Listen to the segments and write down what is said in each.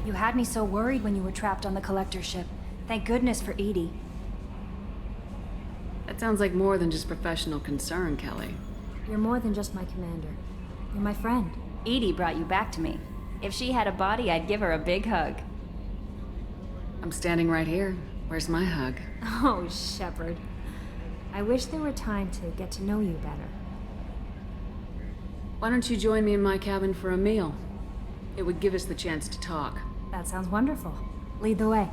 You had me so worried when you were trapped on the collector ship. Thank goodness for Edie. That sounds like more than just professional concern, Kelly. You're more than just my commander. You're my friend. Edie brought you back to me. If she had a body, I'd give her a big hug. I'm standing right here. Where's my hug? Oh, Shepard. I wish there were time to get to know you better. Why don't you join me in my cabin for a meal? It would give us the chance to talk. That sounds wonderful. Lead the way.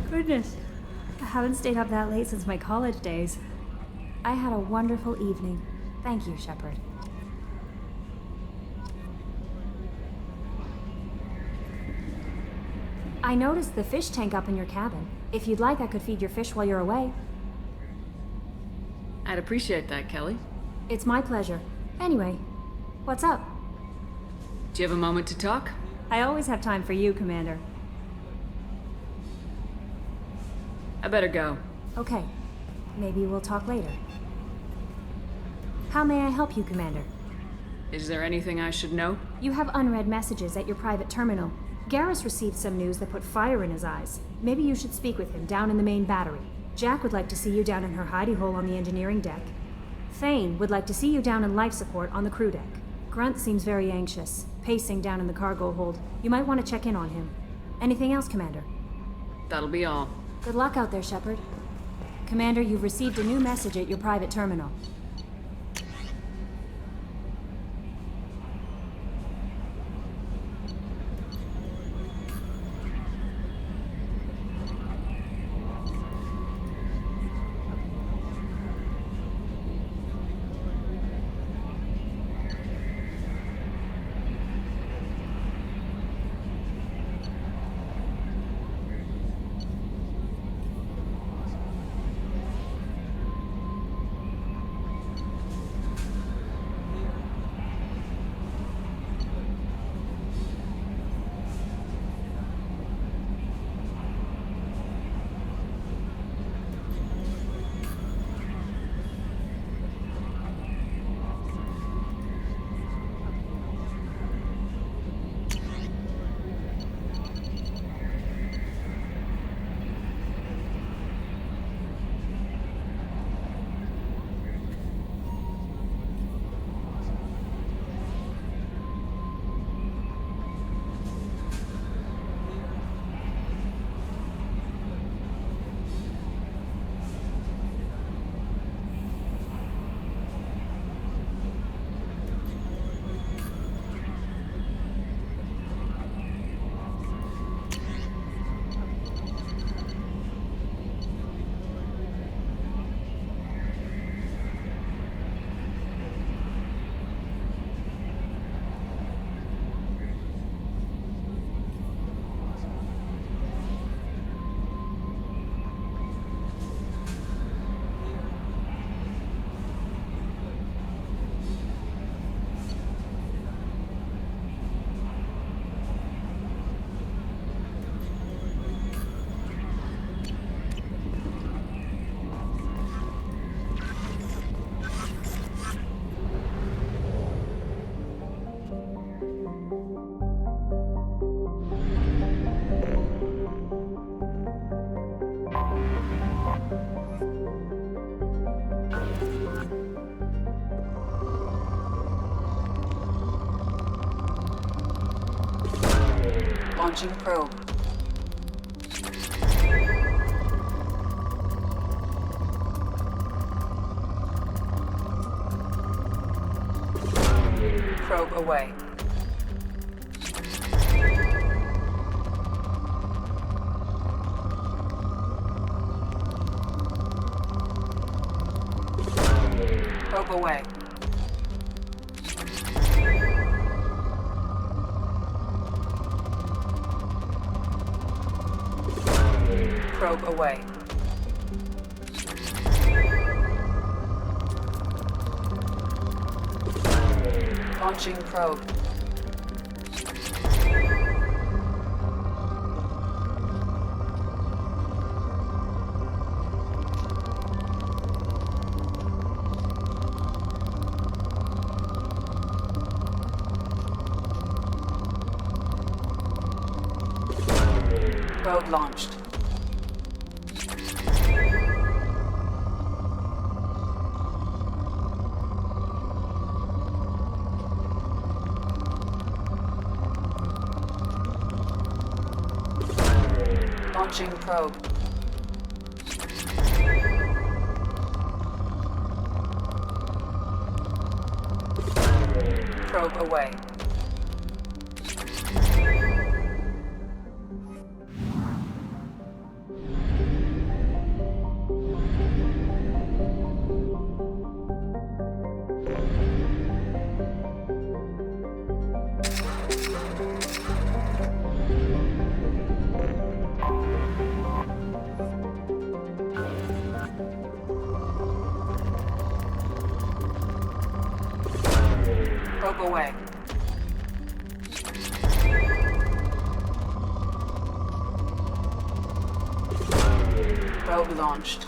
Goodness. I haven't stayed up that late since my college days. I had a wonderful evening. Thank you, Shepard. I noticed the fish tank up in your cabin. If you'd like, I could feed your fish while you're away. I'd appreciate that, Kelly. It's my pleasure. Anyway, what's up? Do you have a moment to talk? I always have time for you, Commander. I better go. Okay. Maybe we'll talk later. How may I help you, Commander? Is there anything I should know? You have unread messages at your private terminal. Garrus received some news that put fire in his eyes. Maybe you should speak with him down in the main battery. Jack would like to see you down in her hidey hole on the engineering deck. Thane would like to see you down in life support on the crew deck. Grunt seems very anxious, pacing down in the cargo hold. You might want to check in on him. Anything else, Commander? That'll be all. Good luck out there, Shepard. Commander, you've received a new message at your private terminal. Launching probe. Probe away. Probe away. Probe away. Launching probe. Probe launched. Launching probe. Probe away. Probe away. Probe launched.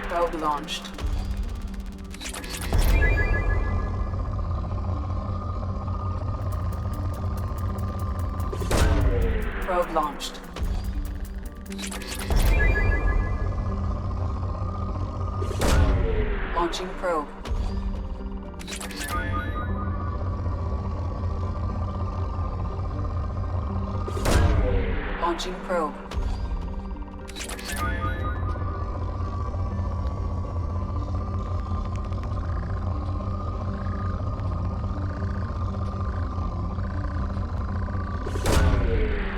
Probe launched. Probe launched. Launching probe. Launching probe.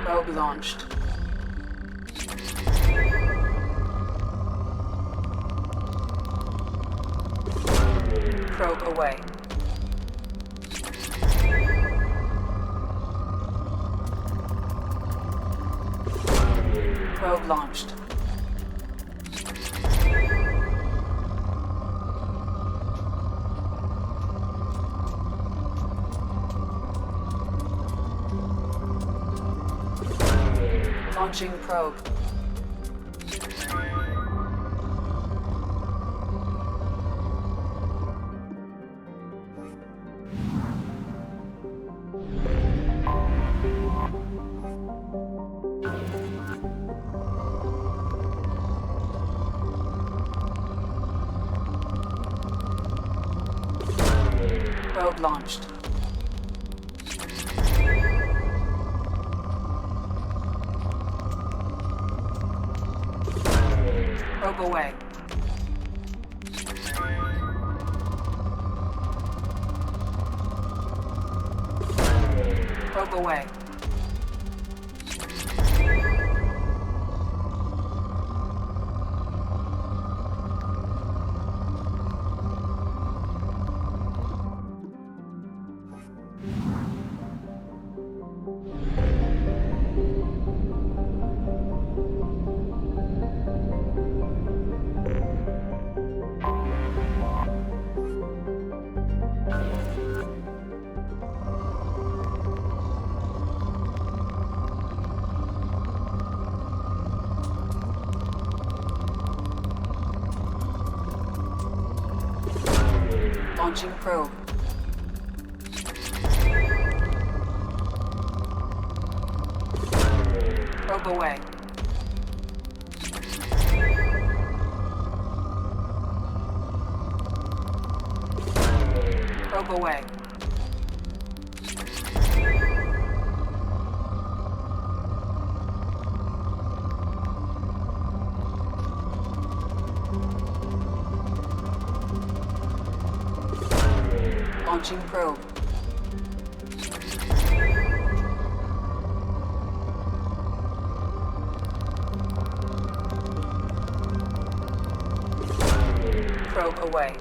Probe launched. Probe away. Probe launched. Launching probe. Probe launched. Probe away. Probe away. Launching probe. Probe away. Probe away. Launching probe. Probe away.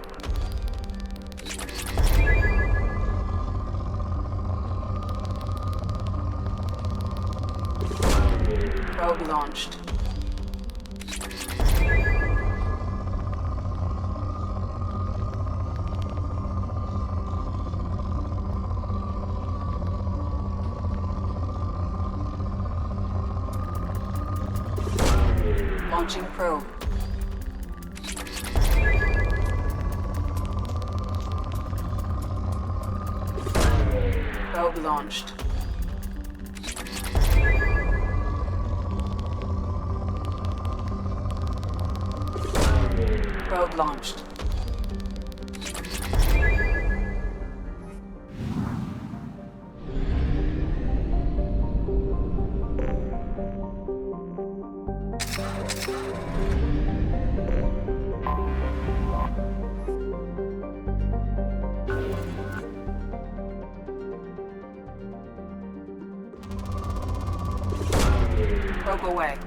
Probe launched. Launching probe. Probe launched. Probe launched. Probe away.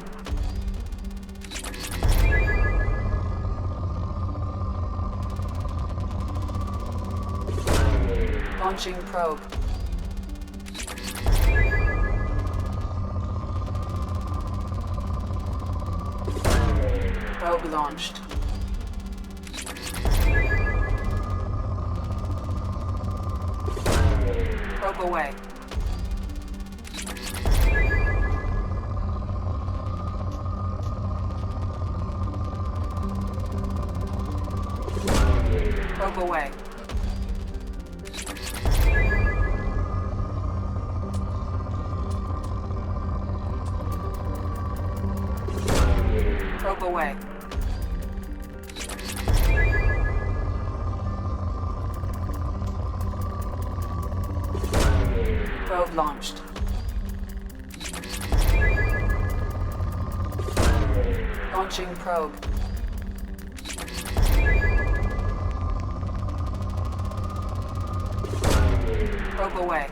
Launching probe. Probe launched. Probe away. Probe away. Probe away. Probe launched. Launching probe. Probe away.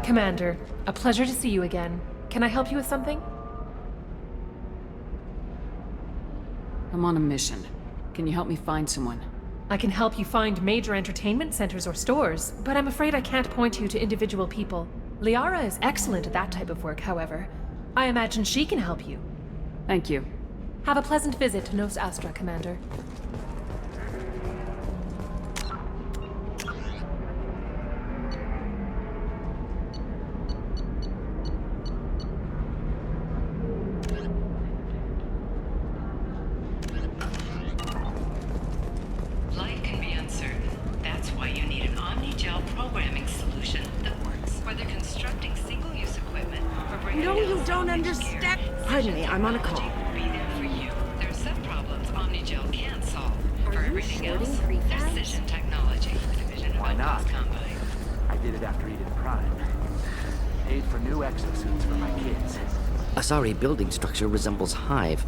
Commander, a pleasure to see you again. Can I help you with something? I'm on a mission. Can you help me find someone? I can help you find major entertainment centers or stores, but I'm afraid I can't point you to individual people. Liara is excellent at that type of work, however. I imagine she can help you. Thank you. Have a pleasant visit to Nos Astra, Commander. Life can be uncertain. That's why you need an omni-gel programming solution that works. Whether constructing single-use equipment or bringing No, you don't understand. Pardon me, I'm on a call. Be there for you. There are some problems omni-gel can't solve. Are For you everything shorting else, prefabs? precision technology. Division of Why not? Outpost Combine. I did it after Eden Prime. Paid for new exosuits for my kids. Asari building structure resembles Hive.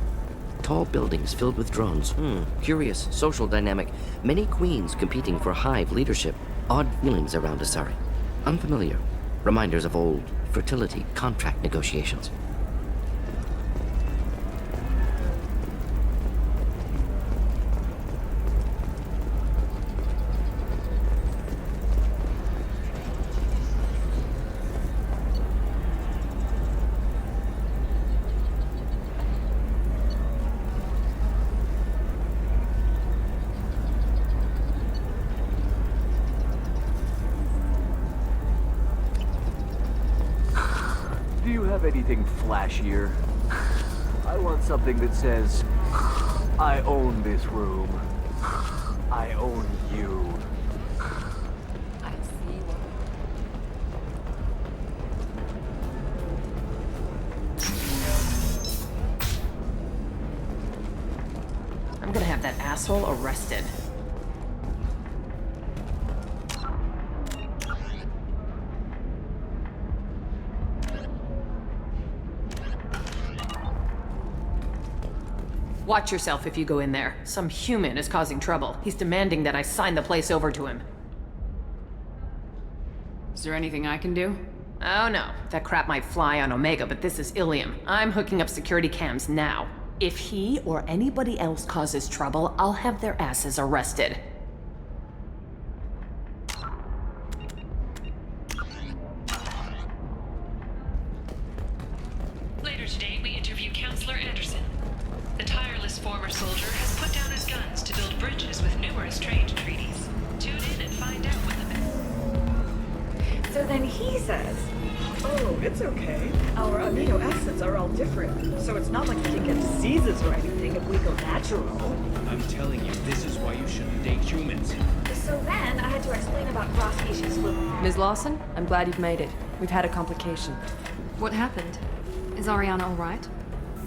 Tall buildings filled with drones. Curious social dynamic. Many queens competing for Hive leadership. Odd feelings around Asari. Unfamiliar. Reminders of old fertility contract negotiations. Do you have anything flashier? I want something that says, I own this room. I own you. I see what... I'm gonna have that asshole arrested. Watch yourself if you go in there. Some human is causing trouble. He's demanding that I sign the place over to him. Is there anything I can do? Oh no, that crap might fly on Omega, but this is Ilium. I'm hooking up security cams now. If he or anybody else causes trouble, I'll have their asses arrested. Later today, we interview Counselor Anderson. The tireless former soldier has put down his guns to build bridges with numerous trade treaties. Tune in and find out what the So then he says, oh, it's okay. Our amino acids are all different, so it's not like we can get diseases or anything if we go natural. I'm telling you, this is why you shouldn't date humans. So then I had to explain about cross-species flu. Ms. Lawson, I'm glad you've made it. We've had a complication. What happened? Is Ariana all right?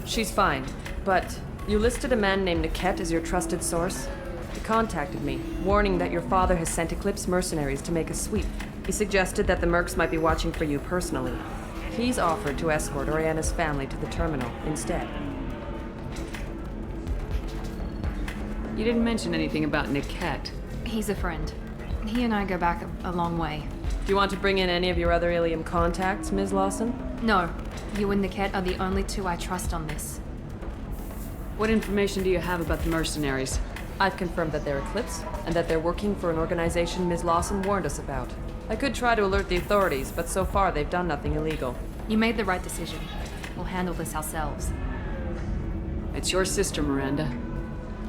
She's fine, but you listed a man named Niket as your trusted source. He contacted me, warning that your father has sent Eclipse mercenaries to make a sweep. He suggested that the Mercs might be watching for you personally. He's offered to escort Oriana's family to the terminal instead. You didn't mention anything about Niket. He's a friend. He and I go back a long way. Do you want to bring in any of your other Ilium contacts, Ms. Lawson? No, you and Niket are the only two I trust on this. What information do you have about the mercenaries? I've confirmed that they're Eclipse, and that they're working for an organization Ms. Lawson warned us about. I could try to alert the authorities, but so far they've done nothing illegal. You made the right decision. We'll handle this ourselves. It's your sister, Miranda.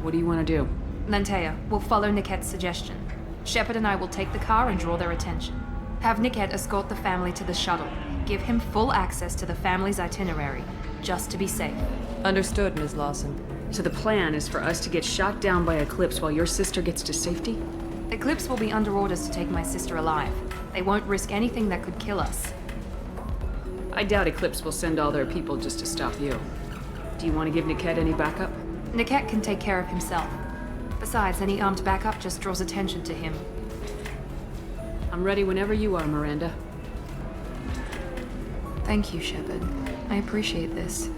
What do you want to do? Lantea, we'll follow Niket's suggestion. Shepard and I will take the car and draw their attention. Have Niket escort the family to the shuttle. Give him full access to the family's itinerary, just to be safe. Understood, Ms. Lawson. So the plan is for us to get shot down by Eclipse while your sister gets to safety? Eclipse will be under orders to take my sister alive. They won't risk anything that could kill us. I doubt Eclipse will send all their people just to stop you. Do you want to give Niket any backup? Niket can take care of himself. Besides, any armed backup just draws attention to him. I'm ready whenever you are, Miranda. Thank you, Shepard. I appreciate this.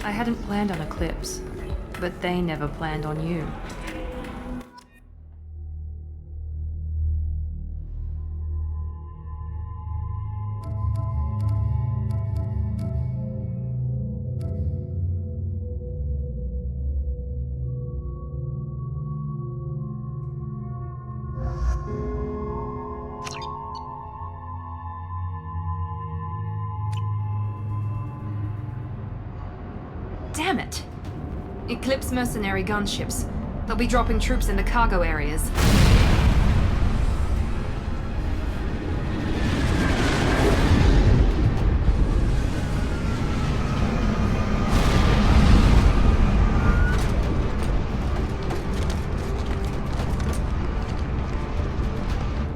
I hadn't planned on Eclipse, but they never planned on you. Damn it! Eclipse mercenary gunships. They'll be dropping troops in the cargo areas.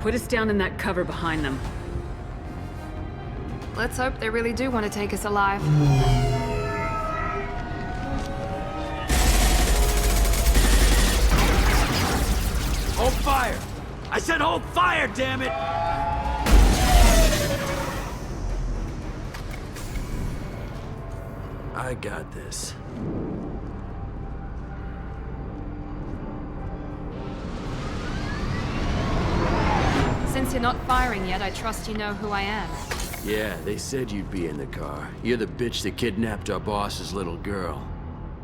Put us down in that cover behind them. Let's hope they really do want to take us alive. Hold fire! I said hold fire, damn it! I got this. Since you're not firing yet, I trust you know who I am. Yeah, they said you'd be in the car. You're the bitch that kidnapped our boss's little girl.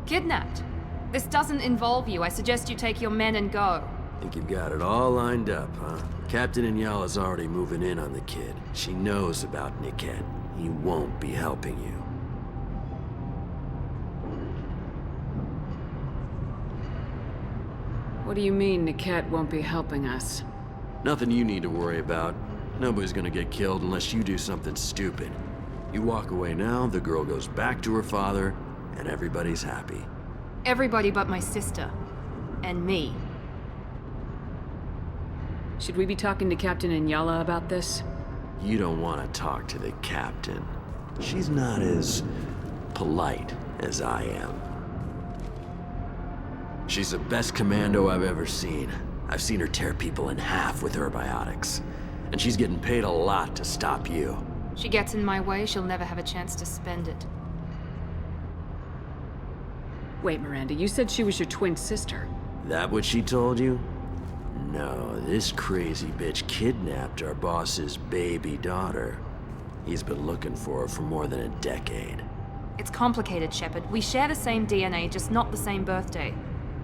Kidnapped? This doesn't involve you. I suggest you take your men and go. Think you've got it all lined up, huh? Captain Inyala's already moving in on the kid. She knows about Niket. He won't be helping you. What do you mean Niket won't be helping us? Nothing you need to worry about. Nobody's gonna get killed unless you do something stupid. You walk away now, the girl goes back to her father, and everybody's happy. Everybody but my sister. And me. Should we be talking to Captain Inyala about this? You don't want to talk to the captain. She's not as polite as I am. She's the best commando I've ever seen. I've seen her tear people in half with her biotics. And she's getting paid a lot to stop you. She gets in my way, she'll never have a chance to spend it. Wait, Miranda, you said she was your twin sister. That what she told you? No, this crazy bitch kidnapped our boss's baby daughter. He's been looking for her for more than a decade. It's complicated, Shepard. We share the same DNA, just not the same birthday.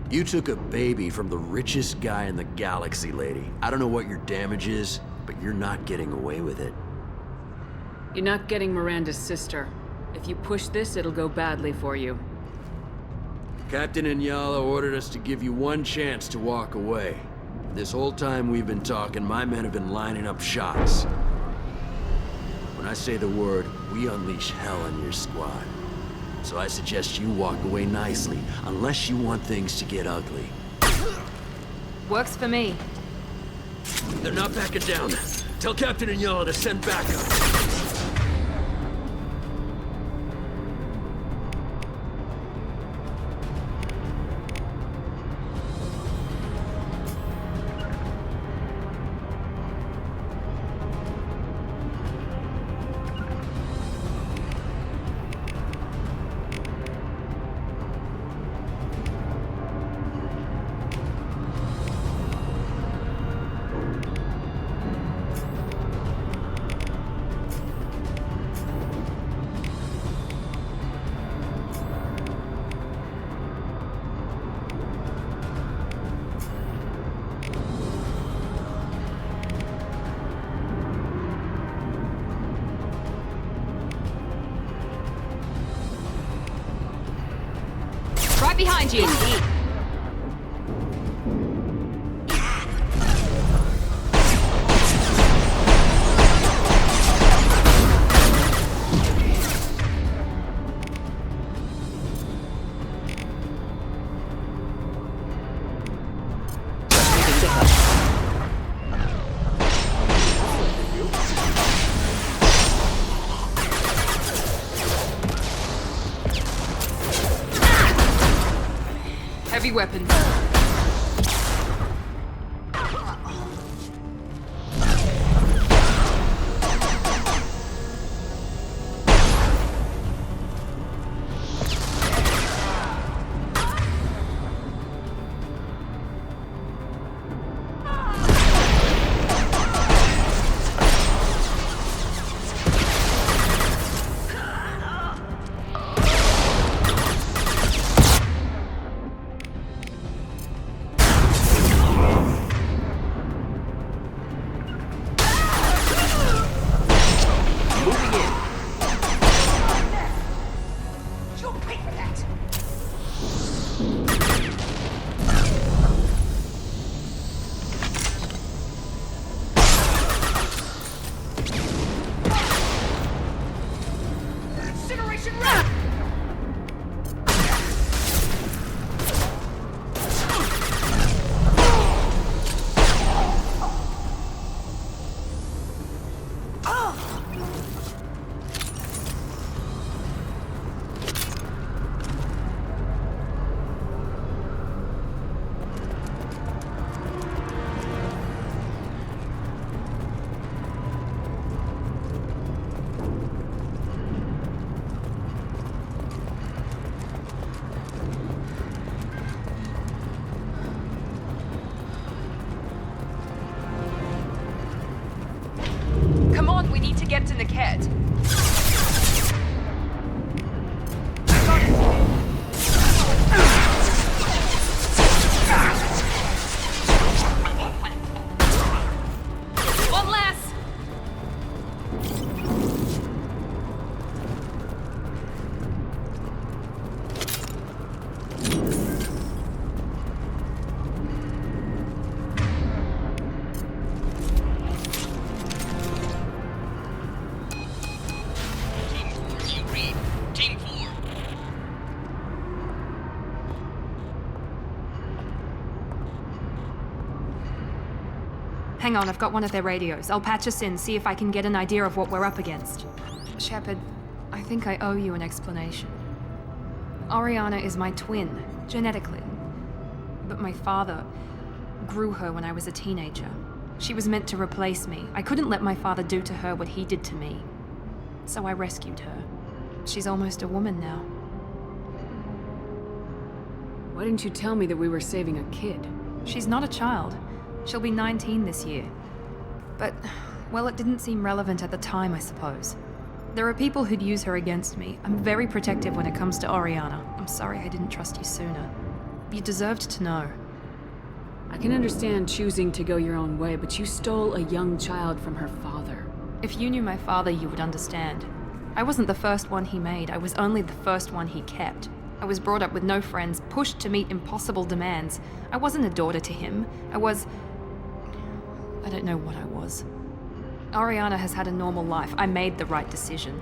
You took a baby from the richest guy in the galaxy, lady. I don't know what your damage is, but you're not getting away with it. You're not getting Miranda's sister. If you push this, it'll go badly for you. Captain Inyala ordered us to give you one chance to walk away. This whole time we've been talking, my men have been lining up shots. When I say the word, we unleash hell on your squad. So I suggest you walk away nicely, unless you want things to get ugly. Works for me. They're not backing down. Tell Captain Inyala to send backup. Right behind you! Heavy weapons. Station ready! Come on, we need to get to Niket. One less! Hang on, I've got one of their radios. I'll patch us in, see if I can get an idea of what we're up against. Shepard, I think I owe you an explanation. Oriana is my twin, genetically. But my father grew her when I was a teenager. She was meant to replace me. I couldn't let my father do to her what he did to me. So I rescued her. She's almost a woman now. Why didn't you tell me that we were saving a kid? She's not a child. She'll be 19 this year. But, well, it didn't seem relevant at the time, I suppose. There are people who'd use her against me. I'm very protective when it comes to Oriana. I'm sorry I didn't trust you sooner. You deserved to know. I can understand choosing to go your own way, but you stole a young child from her father. If you knew my father, you would understand. I wasn't the first one he made. I was only the first one he kept. I was brought up with no friends, pushed to meet impossible demands. I wasn't a daughter to him. I don't know what I was. Oriana has had a normal life. I made the right decision.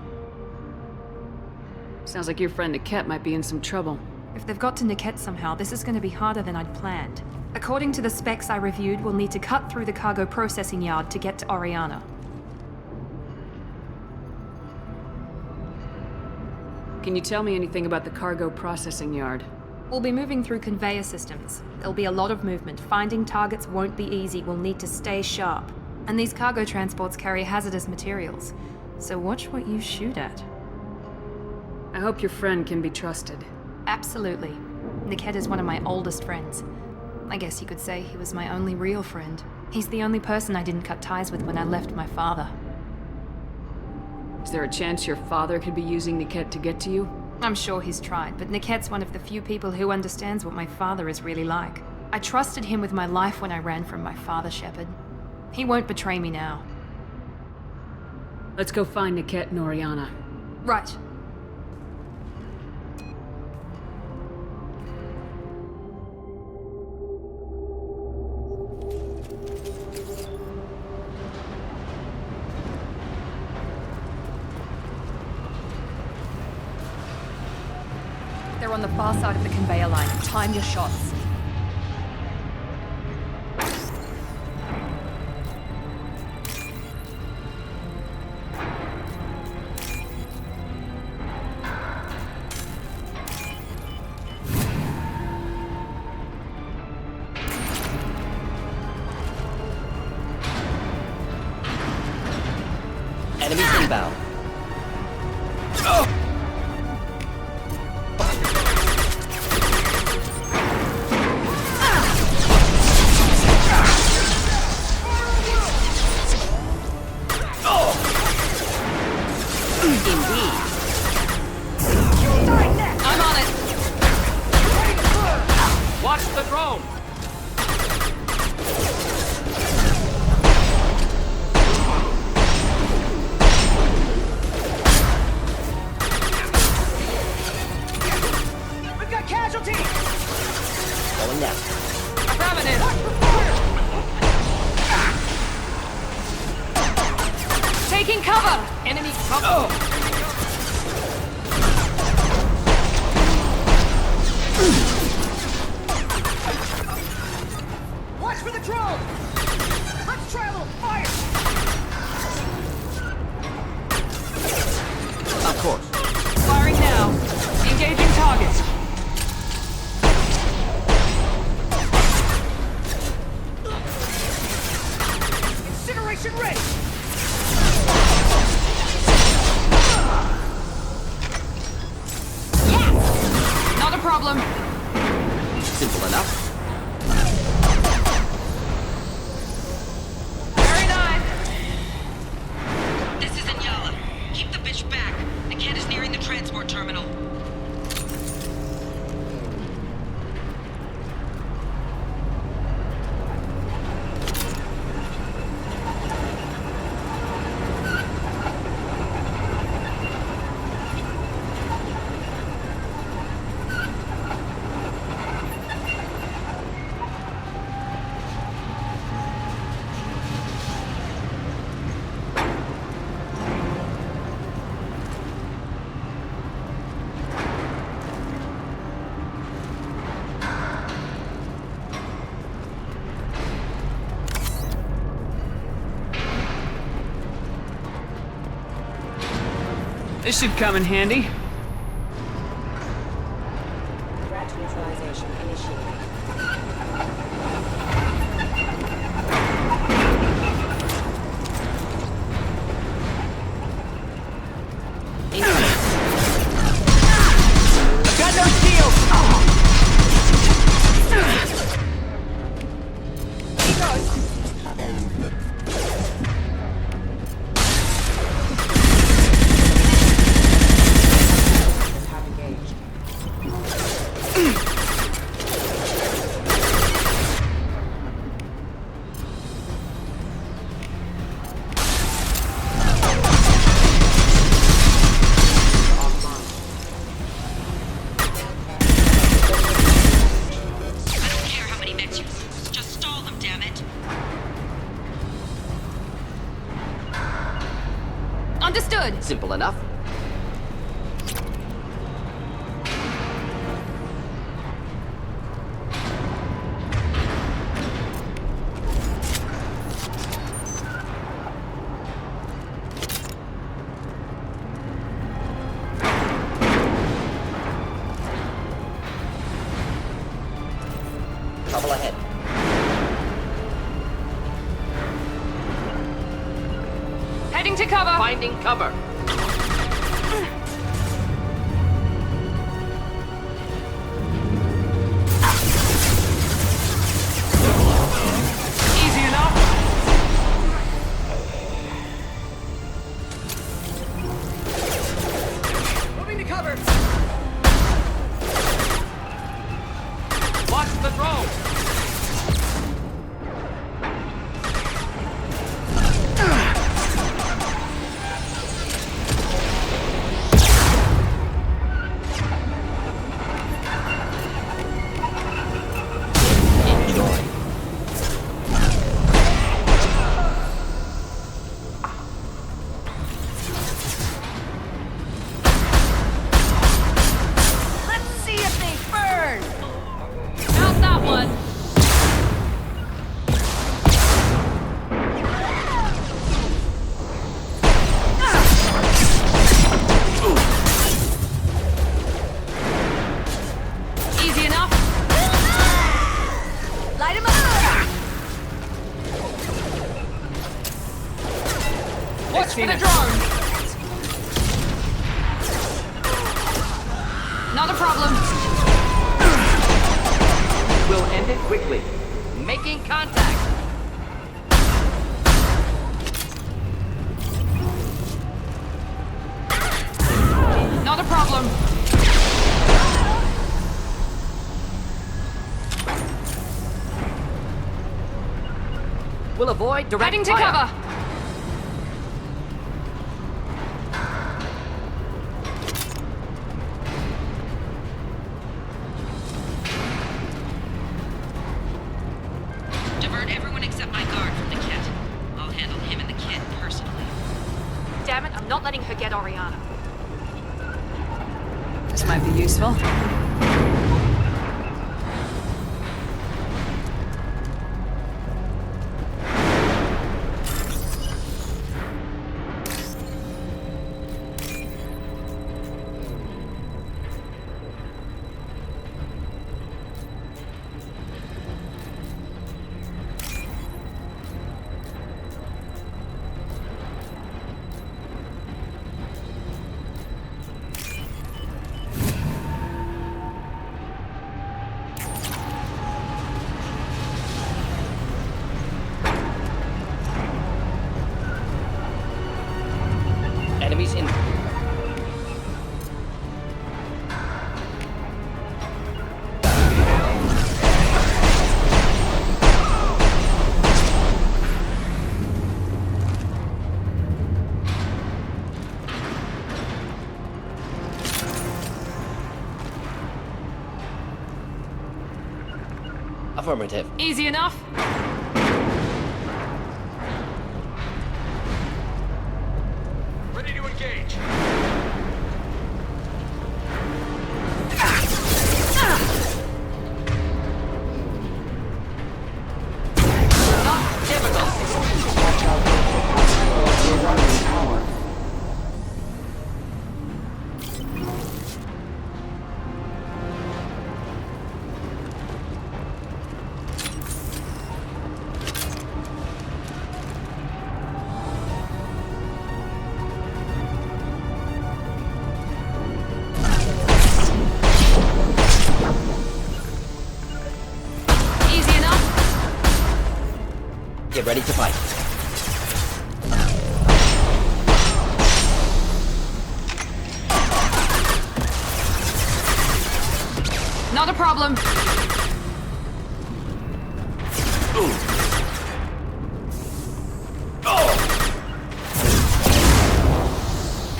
Sounds like your friend Niket might be in some trouble. If they've got to Niket somehow, this is going to be harder than I'd planned. According to the specs I reviewed, we'll need to cut through the cargo processing yard to get to Oriana. Can you tell me anything about the cargo processing yard? We'll be moving through conveyor systems. There'll be a lot of movement. Finding targets won't be easy. We'll need to stay sharp. And these cargo transports carry hazardous materials. So watch what you shoot at. I hope your friend can be trusted. Absolutely. Niket is one of my oldest friends. I guess you could say he was my only real friend. He's the only person I didn't cut ties with when I left my father. Is there a chance your father could be using Niket to get to you? I'm sure he's tried, but Niket's one of the few people who understands what my father is really like. I trusted him with my life when I ran from my father, Shepard. He won't betray me now. Let's go find Niket and Oriana. Right. They're on the far side of the conveyor line. Time your shots. Enemies inbound. I'm on it. Watch the drone! We've got casualties! Going down. Affirmative. Taking cover. Enemy cover. target! Incineration ready! Not a problem. Simple enough. Very nice. This is Inyala. Keep the bitch back. The cat is nearing the transport terminal. This should come in handy. Threat neutralization initiated. Got no shield! Have engaged. I don't care how many mechs you use. Just stall them, damn it. Understood. Simple enough. Trouble ahead. Heading to cover. Finding cover. Easy enough! Moving to cover! Watch the throw! Enjoy. Let's see if they burn. Not that one. Easy enough. Light him up. Watch for the drone. Not a problem. We'll end it quickly. Making contact. Not a problem. We'll avoid direct Heading to fire. cover. Divert everyone except my guard from the kit. I'll handle him and the kid personally. Damn it, I'm not letting her get Oriana. This might be useful. Affirmative. Easy enough? Ready to engage. Get ready to fight. Not a problem.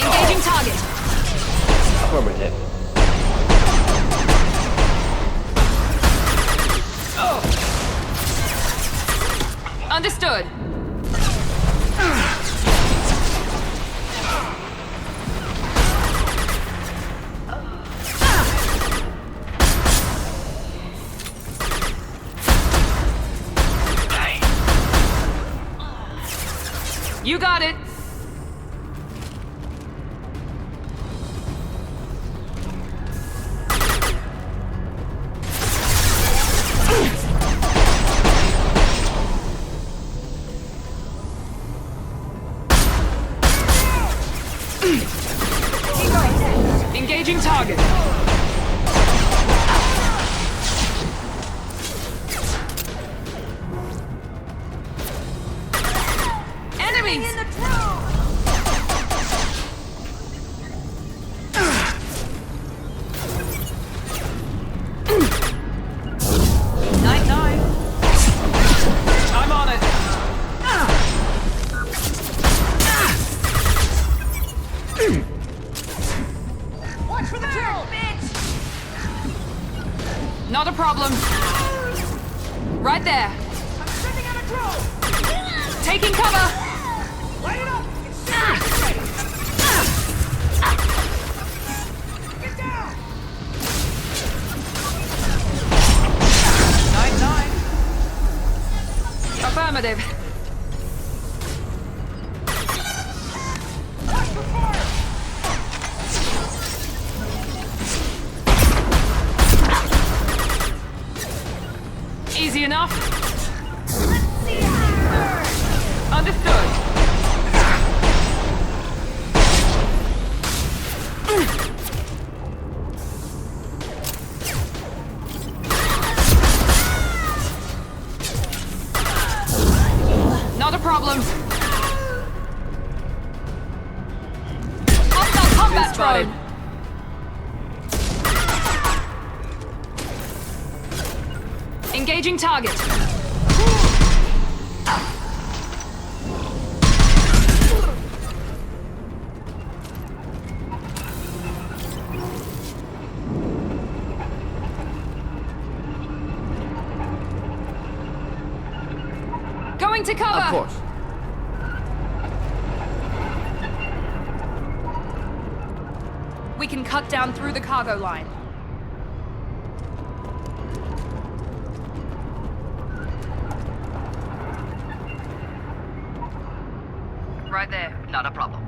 Engaging target. Affirmative. Understood. You got it. Engaging target. Enemies! In the drone! Night. I'm on it. Watch for the drone, bitch! Not a problem. Right there. I'm sending out a drone. Taking cover. Light it up. Get down. 9-9. Affirmative. Watch for fire. Easy enough. Let's see how it burns. Understood. Not a problem. Hostile combat drone. Engaging target. Going to cover. Of course. We can cut down through the cargo line. Right there. Not a problem.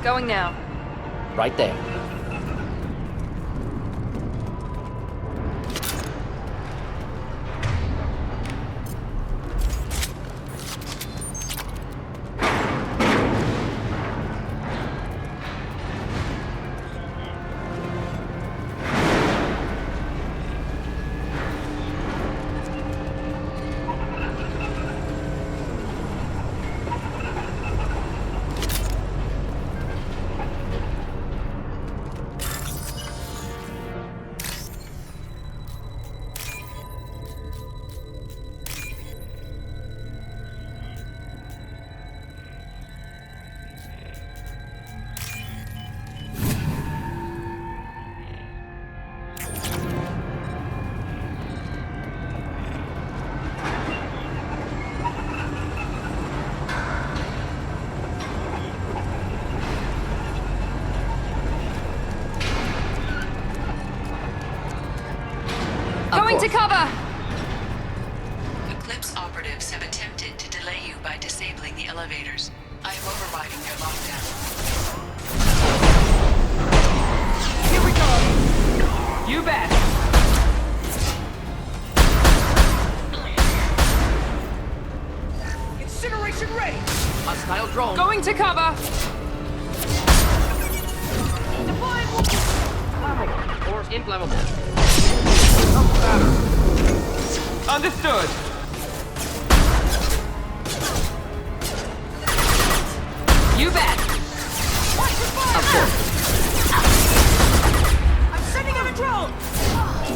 Going now. Right there. Going to cover! Eclipse operatives have attempted to delay you by disabling the elevators. I am overriding their lockdown. Here we go! You bet! Incineration ready! Hostile drone. Going to cover! Or inflammable. Understood! You bet! Of course. I'm sending in a drone!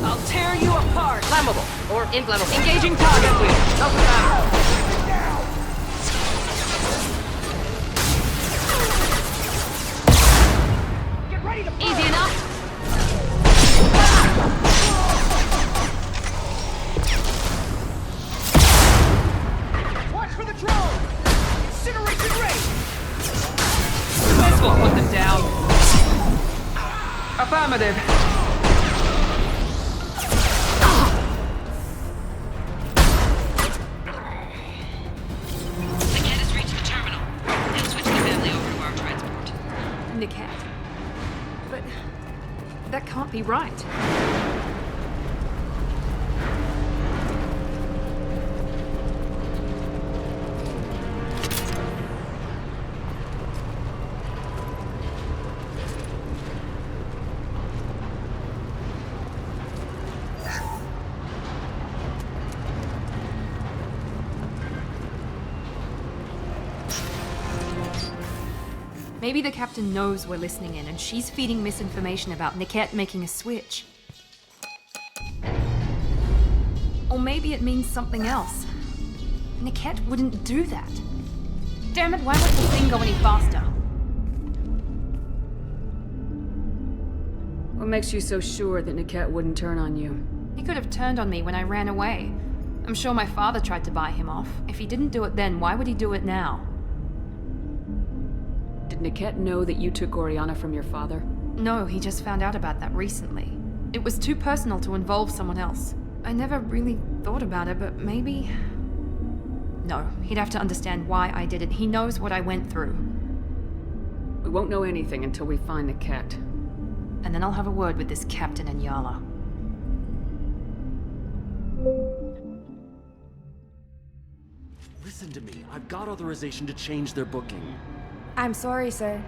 I'll tear you apart! Flammable or inflammable. Engaging target! Doesn't matter. Get ready to burn! Easy enough. Watch for the drone! Incineration ready! This will put them down. Affirmative. The cat has reached the terminal. They'll switch the family over to our transport. Niket. But that can't be right. Maybe the captain knows we're listening in and she's feeding misinformation about Niket making a switch. Or maybe it means something else. Niket wouldn't do that. Damn it, why won't the thing go any faster? What makes you so sure that Niket wouldn't turn on you? He could have turned on me when I ran away. I'm sure my father tried to buy him off. If he didn't do it then, why would he do it now? Did Niket know that you took Oriana from your father? No, he just found out about that recently. It was too personal to involve someone else. I never really thought about it, but maybe... No, he'd have to understand why I did it. He knows what I went through. We won't know anything until we find Niket. And then I'll have a word with this captain and Yala. Listen to me. I've got authorization to change their booking. I'm sorry, sir.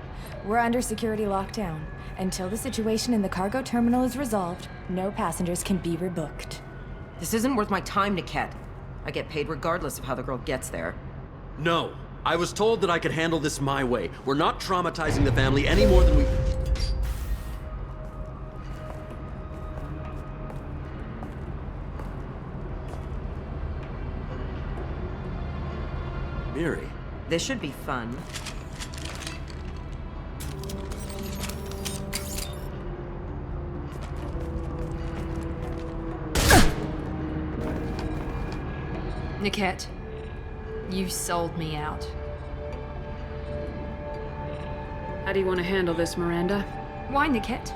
We're under security lockdown. Until the situation in the cargo terminal is resolved, no passengers can be rebooked. This isn't worth my time, Niket. I get paid regardless of how the girl gets there. No. I was told that I could handle this my way. We're not traumatizing the family any more than we... Miri. This should be fun. Niket, you sold me out. How do you want to handle this, Miranda? Why, Niket?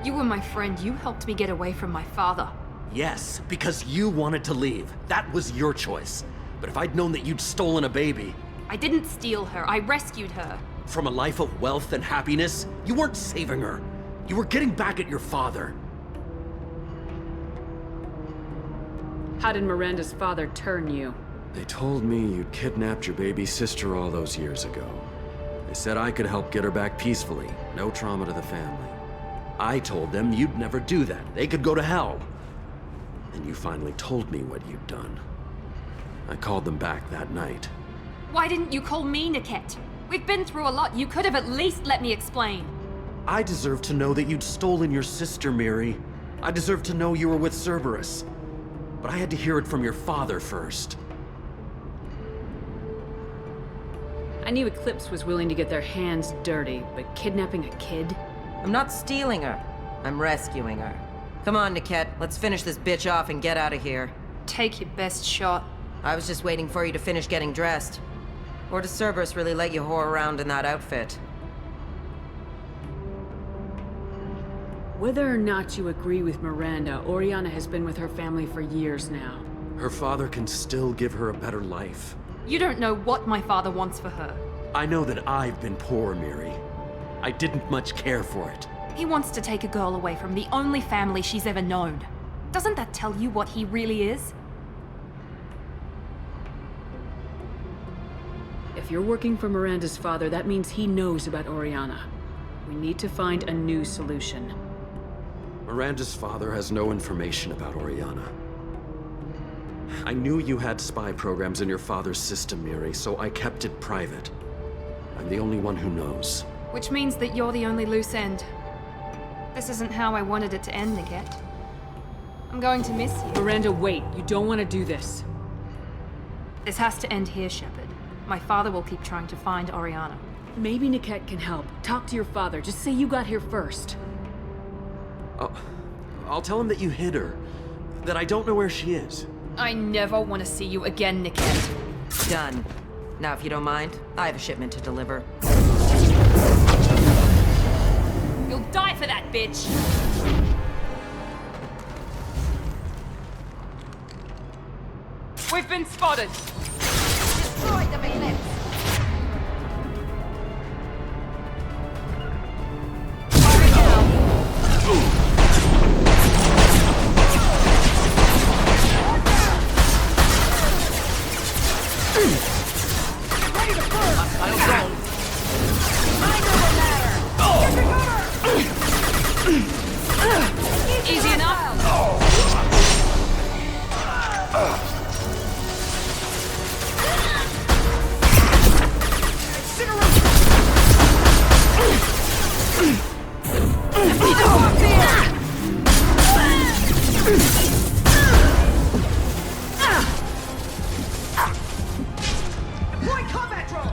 You were my friend. You helped me get away from my father. Yes, because you wanted to leave. That was your choice. But if I'd known that you'd stolen a baby... I didn't steal her. I rescued her. From a life of wealth and happiness, you weren't saving her. You were getting back at your father. How did Miranda's father turn you? They told me you'd kidnapped your baby sister all those years ago. They said I could help get her back peacefully. No trauma to the family. I told them you'd never do that. They could go to hell. And you finally told me what you'd done. I called them back that night. Why didn't you call me, Niket? We've been through a lot. You could have at least let me explain. I deserve to know that you'd stolen your sister, Miri. I deserve to know you were with Cerberus. But I had to hear it from your father first. I knew Eclipse was willing to get their hands dirty, but kidnapping a kid? I'm not stealing her. I'm rescuing her. Come on, Niket. Let's finish this bitch off and get out of here. Take your best shot. I was just waiting for you to finish getting dressed. Or does Cerberus really let you whore around in that outfit? Whether or not you agree with Miranda, Oriana has been with her family for years now. Her father can still give her a better life. You don't know what my father wants for her. I know that I've been poor, Miri. I didn't much care for it. He wants to take a girl away from the only family she's ever known. Doesn't that tell you what he really is? If you're working for Miranda's father, that means he knows about Oriana. We need to find a new solution. Miranda's father has no information about Oriana. I knew you had spy programs in your father's system, Miri, so I kept it private. I'm the only one who knows. Which means that you're the only loose end. This isn't how I wanted it to end, Niket. I'm going to miss you. Miranda, wait. You don't want to do this. This has to end here, Shepard. My father will keep trying to find Oriana. Maybe Niket can help. Talk to your father. Just say you got here first. I'll tell him that you hid her. That I don't know where she is. I never want to see you again, Niket. Done. Now, if you don't mind, I have a shipment to deliver. You'll die for that, bitch! We've been spotted! Destroy the eclipse! Easy enough. Deploy combat drone!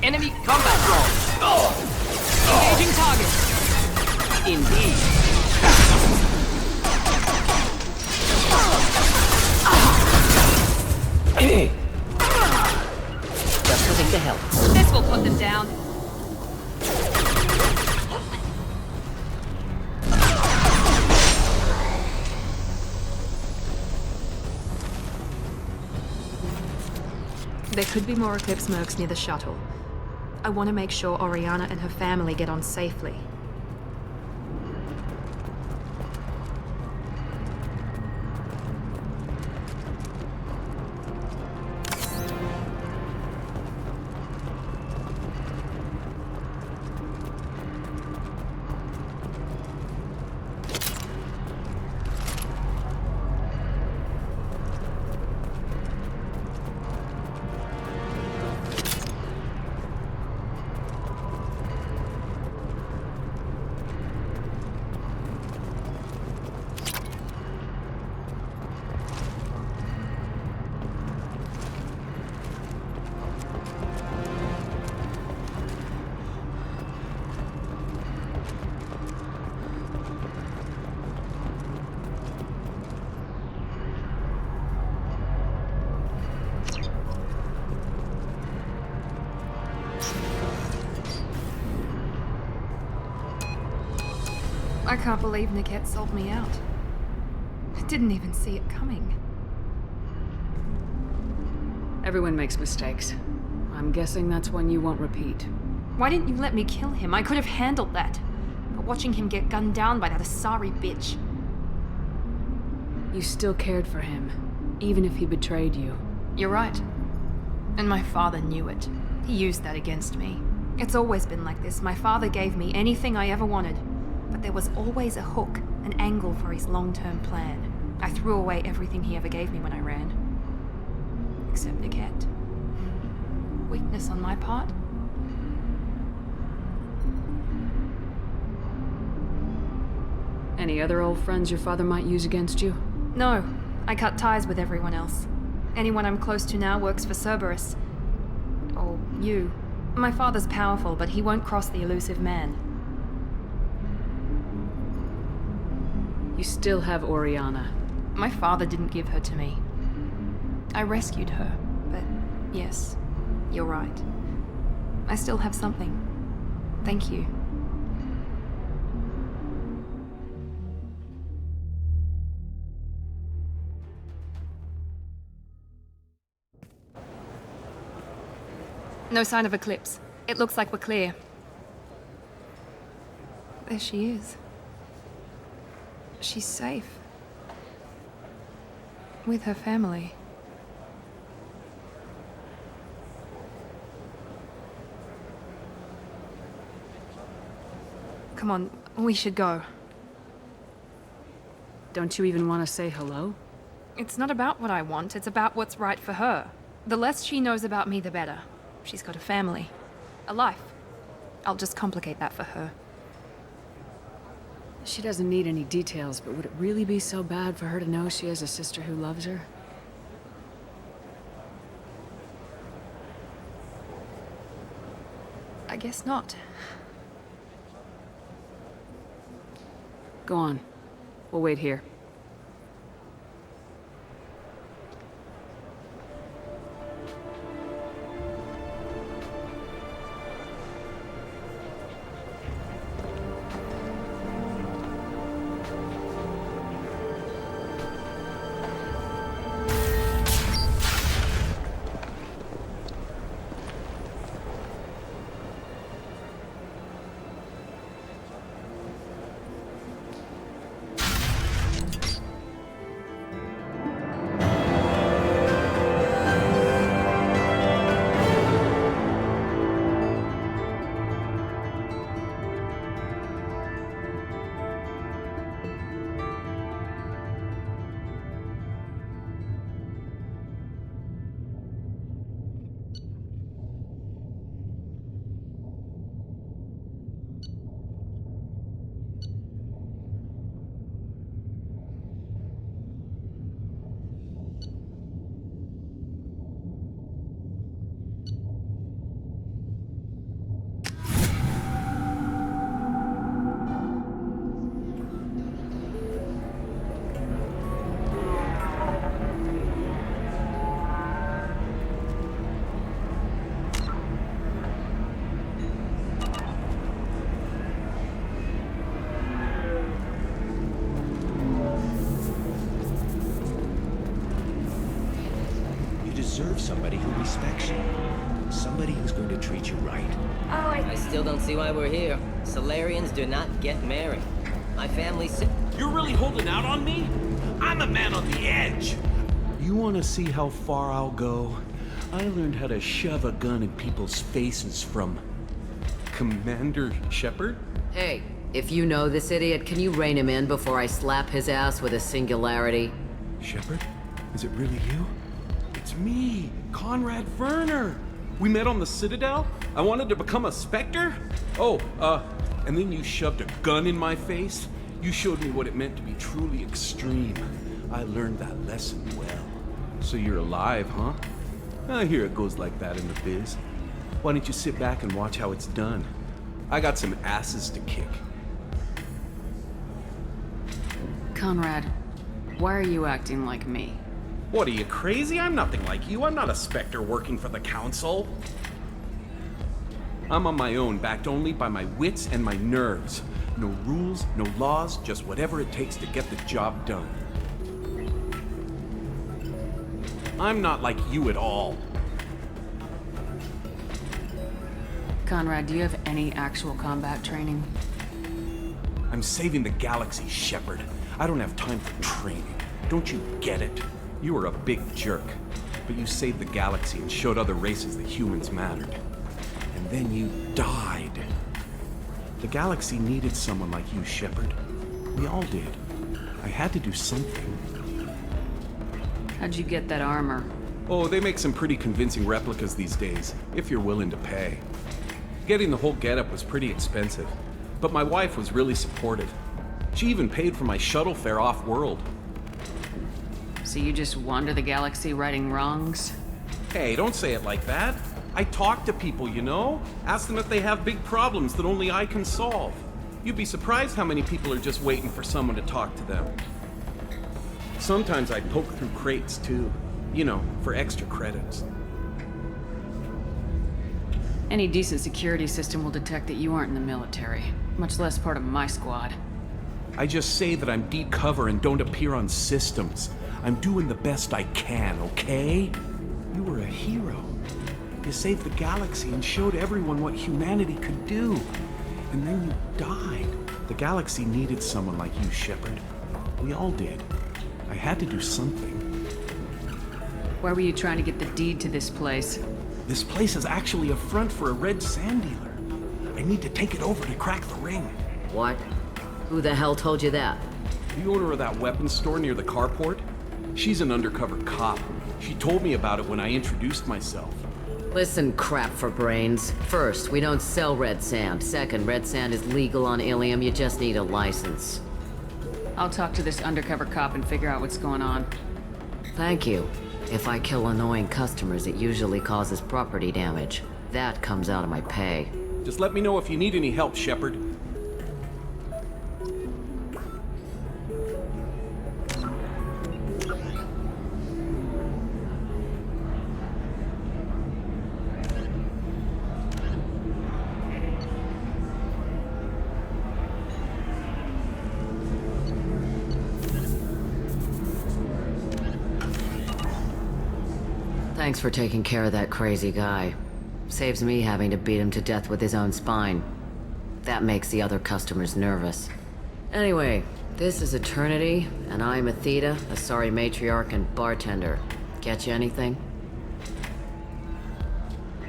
Enemy combat drone. Engaging target. Indeed. Just the thing to help. This will put them down. There could be more Eclipse mercs near the shuttle. I want to make sure Oriana and her family get on safely. I can't believe Niket sold me out. I didn't even see it coming. Everyone makes mistakes. I'm guessing that's one you won't repeat. Why didn't you let me kill him? I could have handled that. But watching him get gunned down by that Asari bitch. You still cared for him, even if he betrayed you. You're right. And my father knew it. He used that against me. It's always been like this. My father gave me anything I ever wanted. But there was always a hook, an angle for his long-term plan. I threw away everything he ever gave me when I ran. Except Niket. Weakness on my part? Any other old friends your father might use against you? No. I cut ties with everyone else. Anyone I'm close to now works for Cerberus. Or you. My father's powerful, but he won't cross the elusive man. You still have Oriana. My father didn't give her to me. I rescued her, but yes, you're right. I still have something. Thank you. No sign of Eclipse. It looks like we're clear. There she is. She's safe. With her family. Come on, we should go. Don't you even want to say hello? It's not about what I want, it's about what's right for her. The less she knows about me, the better. She's got a family. A life. I'll just complicate that for her. She doesn't need any details, but would it really be so bad for her to know she has a sister who loves her? I guess not. Go on. We'll wait here. deserve somebody who respects you. Somebody who's going to treat you right. Oh, I still don't see why we're here. Solarians do not get married. My family's... You're really holding out on me? I'm a man on the edge. You want to see how far I'll go? I learned how to shove a gun in people's faces from... Commander Shepard? Hey, if you know this idiot, can you rein him in before I slap his ass with a singularity? Shepard? Is it really you? It's me, Conrad Werner. We met on the Citadel? I wanted to become a Spectre? Oh, and then you shoved a gun in my face? You showed me what it meant to be truly extreme. I learned that lesson well. So you're alive, huh? I hear it goes like that in the biz. Why don't you sit back and watch how it's done? I got some asses to kick. Conrad, why are you acting like me? What, are you crazy? I'm nothing like you. I'm not a Spectre working for the Council. I'm on my own, backed only by my wits and my nerves. No rules, no laws, just whatever it takes to get the job done. I'm not like you at all. Conrad, do you have any actual combat training? I'm saving the galaxy, Shepard. I don't have time for training. Don't you get it? You were a big jerk, but you saved the galaxy and showed other races that humans mattered. And then you died. The galaxy needed someone like you, Shepard. We all did. I had to do something. How'd you get that armor? Oh, they make some pretty convincing replicas these days, if you're willing to pay. Getting the whole getup was pretty expensive, but my wife was really supportive. She even paid for my shuttle fare off-world. So you just wander the galaxy righting wrongs? Hey, don't say it like that. I talk to people, you know? Ask them if they have big problems that only I can solve. You'd be surprised how many people are just waiting for someone to talk to them. Sometimes I poke through crates, too. You know, for extra credits. Any decent security system will detect that you aren't in the military, much less part of my squad. I just say that I'm deep cover and don't appear on systems. I'm doing the best I can, okay? You were a hero. You saved the galaxy and showed everyone what humanity could do. And then you died. The galaxy needed someone like you, Shepard. We all did. I had to do something. Why were you trying to get the deed to this place? This place is actually a front for a red sand dealer. I need to take it over to crack the ring. What? Who the hell told you that? The owner of that weapons store near the carport. She's an undercover cop. She told me about it when I introduced myself. Listen, crap for brains. First, we don't sell red sand. Second, red sand is legal on Ilium. You just need a license. I'll talk to this undercover cop and figure out what's going on. Thank you. If I kill annoying customers, it usually causes property damage. That comes out of my pay. Just let me know if you need any help, Shepard. Thanks for taking care of that crazy guy. Saves me having to beat him to death with his own spine. That makes the other customers nervous. Anyway, this is Eternity, and I'm Athena, a sorry matriarch and bartender. Get you anything?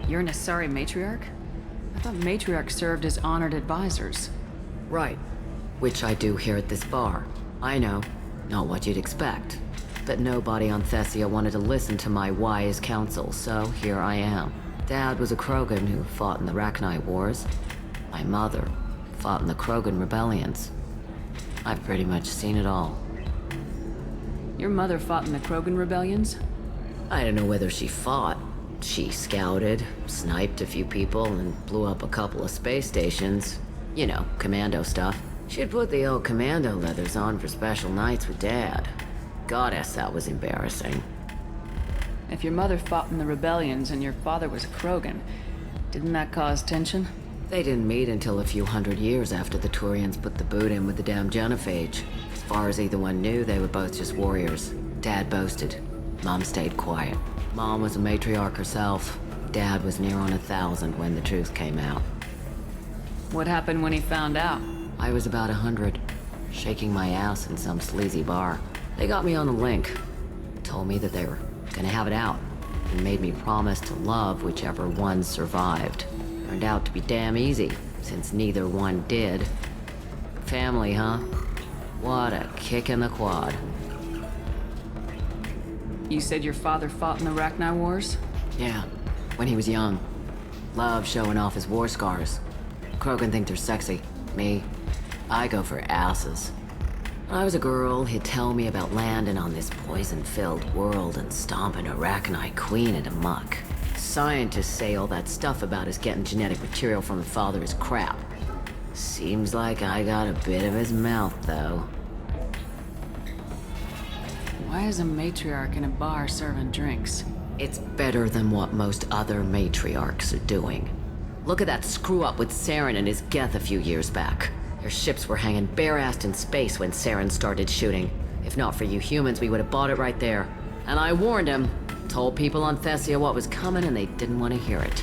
You're an Asari matriarch? I thought matriarchs served as honored advisors. Right. Which I do here at this bar. I know. Not what you'd expect. But nobody on Thessia wanted to listen to my wise counsel, so here I am. Dad was a Krogan who fought in the Rachni Wars. My mother fought in the Krogan rebellions. I've pretty much seen it all. Your mother fought in the Krogan rebellions? I don't know whether she fought. She scouted, sniped a few people, and blew up a couple of space stations. You know, commando stuff. She'd put the old commando leathers on for special nights with Dad. Goddess, that was embarrassing. If your mother fought in the rebellions and your father was a Krogan, didn't that cause tension? They didn't meet until a few hundred years after the Turians put the boot in with the damn Genophage. As far as either one knew, they were both just warriors. Dad boasted. Mom stayed quiet. Mom was a matriarch herself. Dad was near on 1,000 when the truth came out. What happened when he found out? I was about 100, shaking my ass in some sleazy bar. They got me on the link. Told me that they were gonna have it out, and made me promise to love whichever one survived. Turned out to be damn easy, since neither one did. Family, huh? What a kick in the quad. You said your father fought in the Rachni Wars? Yeah, when he was young. Loved showing off his war scars. Krogan think they're sexy. Me, I go for asses. When I was a girl, he'd tell me about landing on this poison-filled world and stomping a Rachni queen into muck. Scientists say all that stuff about us getting genetic material from the father is crap. Seems like I got a bit of his mouth, though. Why is a matriarch in a bar serving drinks? It's better than what most other matriarchs are doing. Look at that screw-up with Saren and his Geth a few years back. Their ships were hanging bare-assed in space when Saren started shooting. If not for you humans, we would have bought it right there. And I warned him. Told people on Thessia what was coming, and they didn't want to hear it.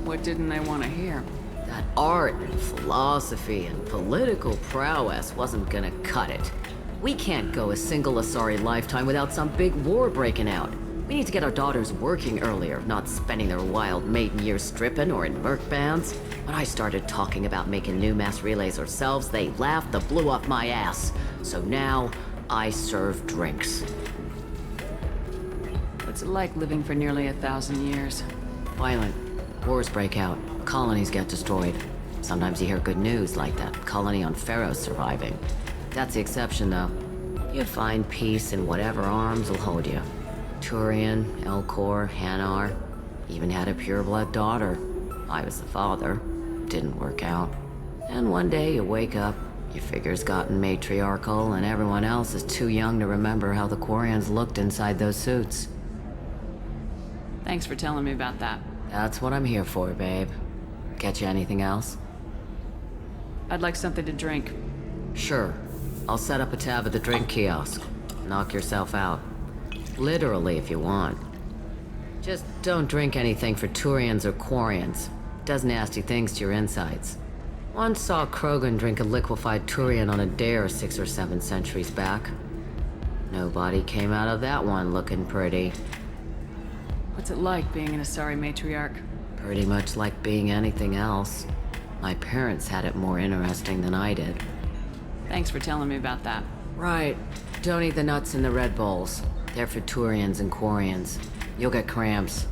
What didn't they want to hear? That art and philosophy and political prowess wasn't gonna cut it. We can't go a single Asari lifetime without some big war breaking out. We need to get our daughters working earlier, not spending their wild maiden years stripping or in merc bands. When I started talking about making new mass relays ourselves, they laughed the blue off my ass. So now, I serve drinks. What's it like living for nearly 1,000 years? Violent. Wars break out. Colonies get destroyed. Sometimes you hear good news, like that colony on Pharaoh's surviving. That's the exception, though. You find peace in whatever arms will hold you. Turian, Elcor, Hanar. Even had a pureblood daughter. I was the father. Didn't work out. And one day you wake up, your figure's gotten matriarchal, and everyone else is too young to remember how the Quarians looked inside those suits. Thanks for telling me about that. That's what I'm here for, babe. Get you anything else? I'd like something to drink. Sure. I'll set up a tab at the drink kiosk. Knock yourself out. Literally, if you want. Just don't drink anything for Turians or Quarians. Does nasty things to your insides. Once saw Krogan drink a liquefied Turian on a dare 6 or 7 centuries back. Nobody came out of that one looking pretty. What's it like being an Asari matriarch? Pretty much like being anything else. My parents had it more interesting than I did. Thanks for telling me about that. Right. Don't eat the nuts in the Red Bowls. They're for Turians and Quarians. You'll get cramps.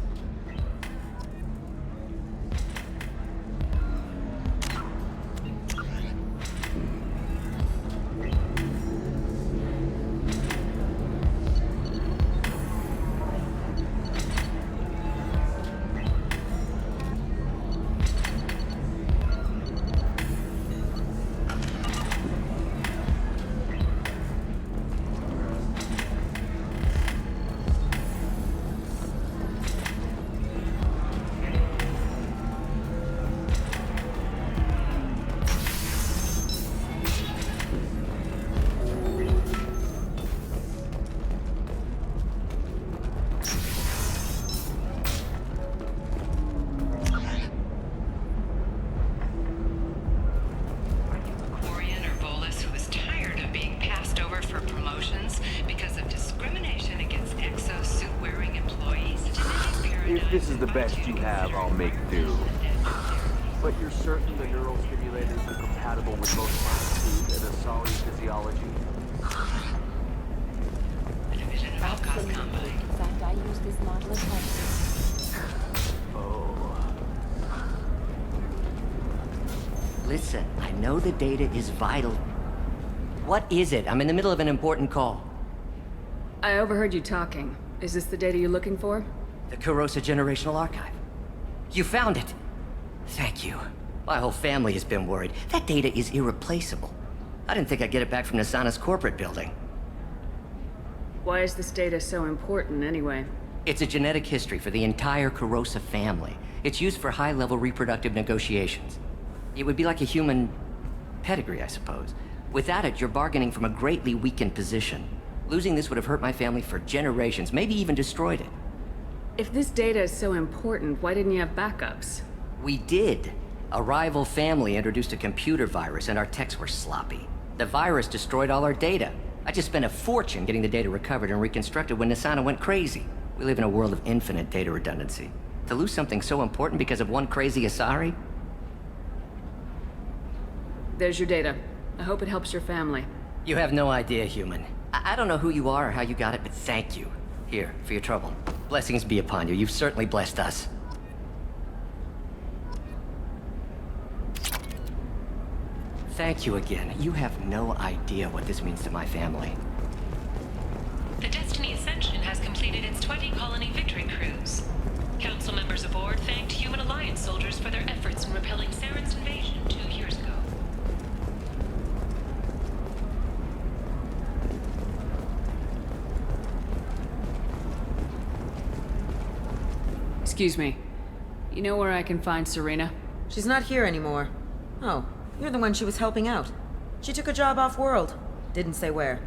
If this is the best you have, I'll make do. But you're certain the neural stimulators are compatible with both my food and Asari physiology? Absolutely. In fact, I use this model at home. Listen, I know the data is vital. What is it? I'm in the middle of an important call. I overheard you talking. Is this the data you're looking for? The Kurosa Generational Archive. You found it. Thank you. My whole family has been worried. That data is irreplaceable. I didn't think I'd get it back from Nasana's corporate building. Why is this data so important, anyway? It's a genetic history for the entire Kurosa family. It's used for high-level reproductive negotiations. It would be like a human pedigree, I suppose. Without it, you're bargaining from a greatly weakened position. Losing this would have hurt my family for generations, maybe even destroyed it. If this data is so important, why didn't you have backups? We did. A rival family introduced a computer virus, and our techs were sloppy. The virus destroyed all our data. I just spent a fortune getting the data recovered and reconstructed when Nasana went crazy. We live in a world of infinite data redundancy. To lose something so important because of one crazy Asari? There's your data. I hope it helps your family. You have no idea, human. I don't know who you are or how you got it, but thank you. Here, for your trouble. Blessings be upon you. You've certainly blessed us. Thank you again. You have no idea what this means to my family. The Destiny Ascension has completed its 20-colony victory cruise. Council members aboard thanked Human Alliance soldiers for their efforts in repelling Saren's invasion 2 years ago. Excuse me. You know where I can find Serena? She's not here anymore. Oh, you're the one she was helping out. She took a job off-world. Didn't say where.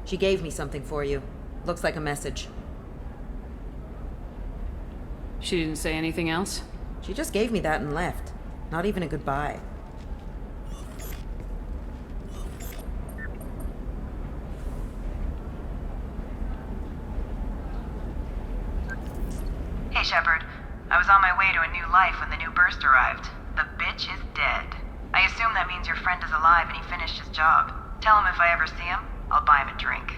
She gave me something for you. Looks like a message. She didn't say anything else? She just gave me that and left. Not even a goodbye. Hey, Shepard. I was on my way to a new life when the new burst arrived. The bitch is dead. I assume that means your friend is alive and he finished his job. Tell him if I ever see him, I'll buy him a drink.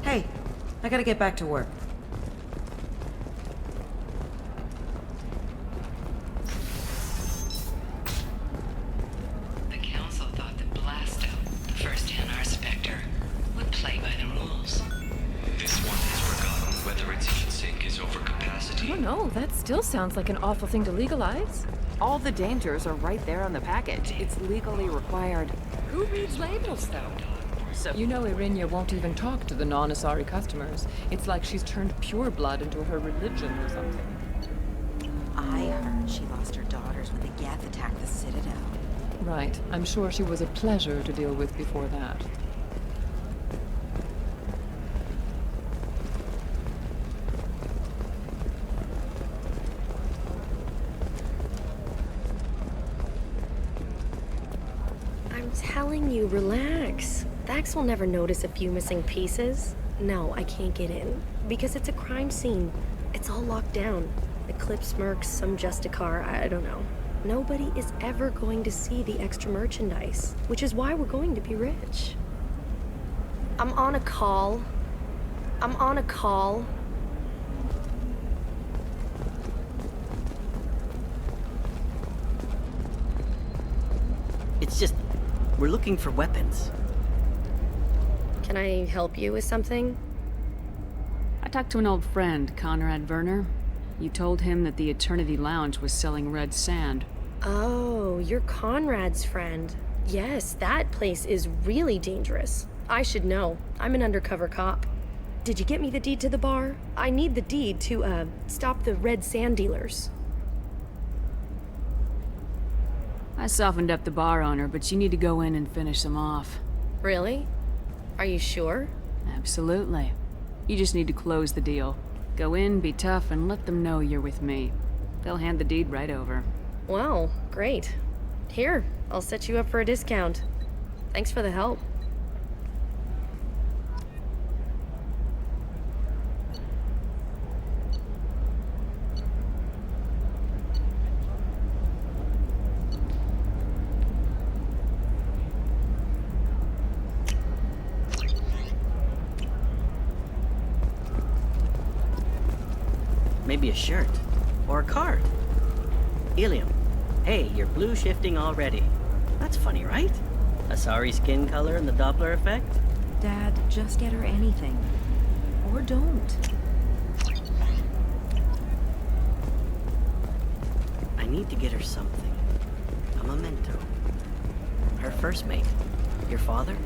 Hey, I gotta get back to work. The Council thought that Blasto, the first NR Spectre, would play by the rules. This one has forgotten whether its heat sink is overcapacity. I don't know, that still sounds like an awful thing to legalize. All the dangers are right there on the package. It's legally required. Who reads labels, though? You know Irinya won't even talk to the non-Asari customers. It's like she's turned pure blood into her religion or something. I heard she lost her daughters when the Geth attacked the Citadel. Right. I'm sure she was a pleasure to deal with before that. I'm telling you, relax. Thax will never notice a few missing pieces. No, I can't get in. Because it's a crime scene. It's all locked down. Eclipse mercs, some Justicar, I don't know. Nobody is ever going to see the extra merchandise, which is why we're going to be rich. I'm on a call. It's just, we're looking for weapons. Can I help you with something? I talked to an old friend, Conrad Werner. You told him that the Eternity Lounge was selling red sand. Oh, you're Conrad's friend. Yes, that place is really dangerous. I should know. I'm an undercover cop. Did you get me the deed to the bar? I need the deed to, stop the red sand dealers. I softened up the bar owner, but you need to go in and finish them off. Really? Are you sure? Absolutely. You just need to close the deal. Go in, be tough, and let them know you're with me. They'll hand the deed right over. Wow, great. Here, I'll set you up for a discount. Thanks for the help. Maybe a shirt. Or a card. Ilium. Hey, you're blue shifting already. That's funny, right? Asari skin color and the Doppler effect? Dad, just get her anything. Or don't. I need to get her something. A memento. Her first mate. Your father?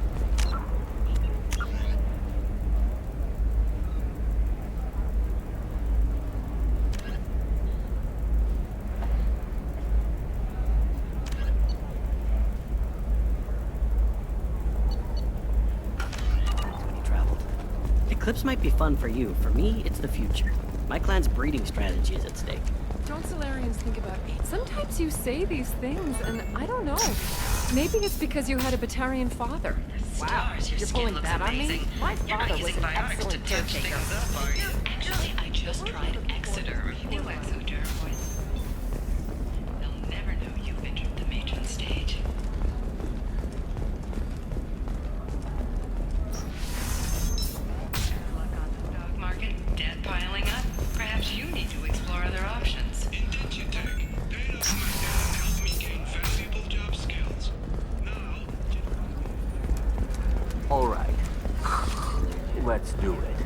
Eclipse might be fun for you. For me, it's the future. My clan's breeding strategy is at stake. Don't Solarians think about me? Sometimes you say these things, and I don't know. Maybe it's because you had a Batarian father. Wow, you're pulling that on me? My father was an excellent caretaker. Actually, I just tried Exoderm. New Exoderm was... They'll never know you've entered the matron stage. Stock market, debt piling up. Perhaps you need to explore other options. Indentitech. Paid off my debt and helped me gain valuable job skills. Now... Alright. Let's do it.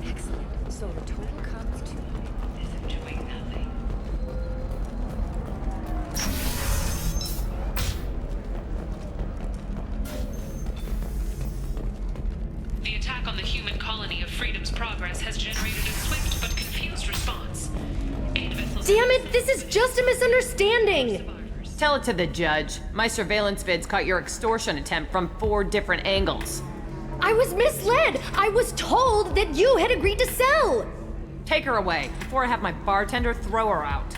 Excellent. So the total comes to... Enjoying nothing. damn it! This is just a misunderstanding! Tell it to the judge. My surveillance vids caught your extortion attempt from 4 different angles. I was misled! I was told that you had agreed to sell! Take her away, before I have my bartender throw her out.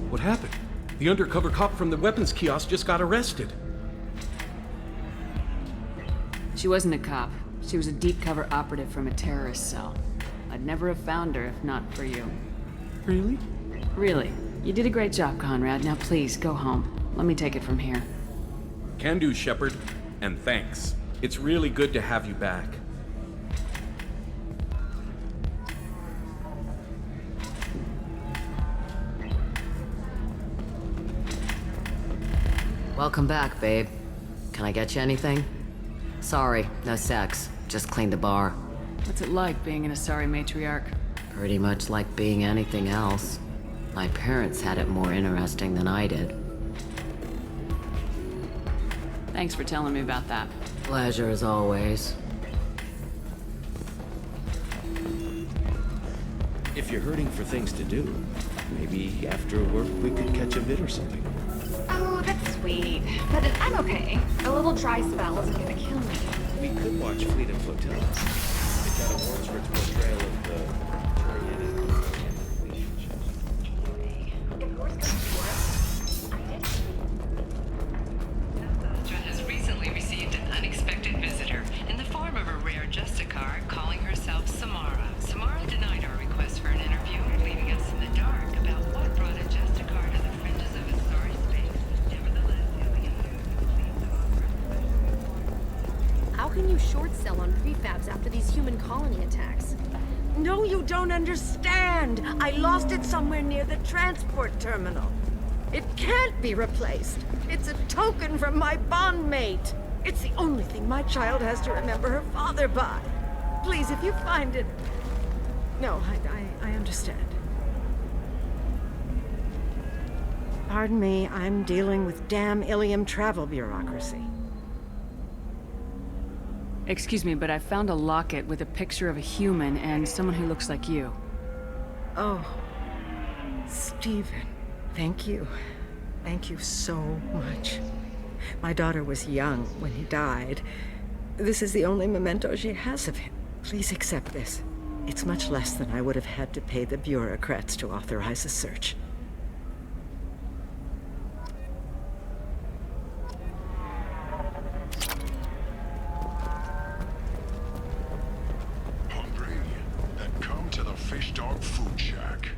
What happened? The undercover cop from the weapons kiosk just got arrested. She wasn't a cop. She was a deep cover operative from a terrorist cell. I'd never have found her if not for you. Really? Really. You did a great job, Conrad. Now please, go home. Let me take it from here. Can do, Shepard. And thanks. It's really good to have you back. Welcome back, babe. Can I get you anything? Sorry, no sex. Just cleaned the bar. What's it like being an Asari matriarch? Pretty much like being anything else. My parents had it more interesting than I did. Thanks for telling me about that. Pleasure as always. If you're hurting for things to do, maybe after work we could catch a vid or something. Oh, that's sweet. But I'm okay. A little dry spell isn't gonna kill me. We could watch Fleet and Flotilla. It got awards for its portrayal of the has recently received an unexpected visitor in the form of a rare Justicar calling herself Samara. Samara denied our request for an interview, leaving us in the dark about what brought a Justicar to the fringes of Asari space. Nevertheless, How can you short sell on prefabs after these human colony attacks? No, you don't understand. I lost it somewhere near the transport terminal. It can't be replaced. It's a token from my bondmate. It's the only thing my child has to remember her father by. Please, if you find it... No, I understand. Pardon me, I'm dealing with damn Ilium travel bureaucracy. Excuse me, but I found a locket with a picture of a human and someone who looks like you. Oh, Stephen, thank you. Thank you so much. My daughter was young when he died. This is the only memento she has of him. Please accept this. It's much less than I would have had to pay the bureaucrats to authorize a search. Hungry? Then come to the Fish Dog Food Shack.